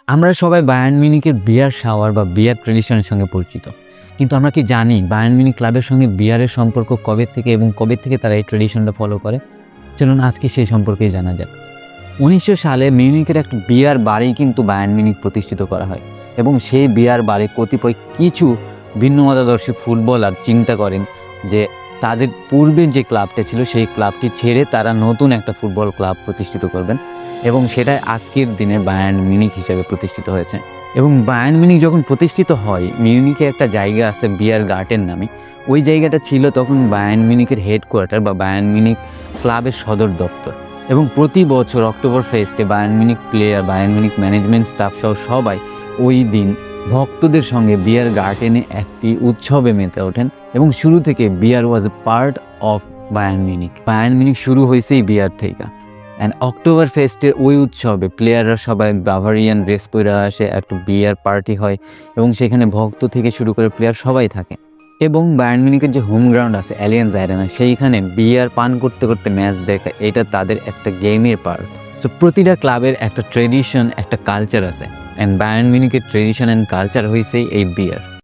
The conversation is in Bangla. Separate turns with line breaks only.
আমরা সবাই বায়ার্ন মিউনিখের বিয়ার শাওয়ার বা বিয়ার ট্রেডিশনের সঙ্গে পরিচিত, কিন্তু আমরা কি জানি বায়ার্ন মিউনিখ ক্লাবের সঙ্গে বিয়ারের সম্পর্ক কবে থেকে এবং কবে থেকে তারা এই ট্রেডিশনটা ফলো করে? চলুন আজকে সেই সম্পর্কেই জানা যাক। 1900 সালে মিউনিখের একটা বিয়ার বাড়ি কিন্তু বায়ার্ন মিউনিখ প্রতিষ্ঠিত করা হয় এবং সেই বিয়ার বাড়ি কতিপয় কিছু ভিন্ন মতাদর্শী ফুটবলার চিন্তা করেন যে তাদের পূর্বের যে ক্লাবটা ছিল সেই ক্লাবটি ছেড়ে তারা নতুন একটা ফুটবল ক্লাব প্রতিষ্ঠিত করবেন এবং সেটাই আজকের দিনে বায়ার্ন মিউনিখ হিসেবে প্রতিষ্ঠিত হয়েছে। এবং বায়ার্ন মিউনিখ যখন প্রতিষ্ঠিত হয়, মিউনিখে একটা জায়গা আছে বিয়ার গার্টেন নামে, ওই জায়গাটা ছিল তখন বায়ার্ন মিউনিখের হেডকোয়ার্টার বা বায়ার্ন মিউনিখ ক্লাবের সদর দপ্তর। এবং প্রতি বছর অক্টোবর ফেস্টে Bayern Munich player, Bayern Munich management staff সহ সবাই ওই দিন ভক্তদের সঙ্গে বিয়ার গার্ডেনে একটি উৎসবে মেতে ওঠেন এবং শুরু থেকে beer was a part of Bayern Munich. Bayern Munich শুরু হয়েছেই বিয়ার থেকে। অ্যান্ড অক্টোবর ফেস্টের ওই উৎসবে প্লেয়াররা সবাই বাভারিয়ান ড্রেস পরে আসে, একটা বিয়ার পার্টি হয় এবং সেখানে ভক্ত থেকে শুরু করে প্লেয়ার সবাই থাকে। এবং বায়ার্ন মিউনিখের যে হোম গ্রাউন্ড আছে অ্যালিয়ান্স আরেনা, সেইখানে বিয়ার পান করতে করতে ম্যাচ দেখা, এটা তাদের একটা গেমের পার্ট। সো প্রতিটা ক্লাবের একটা ট্রেডিশন, একটা কালচার আছে, অ্যান্ড বায়ার্ন মিউনিখের ট্রেডিশন অ্যান্ড কালচার হয়েছে এই বিয়ার।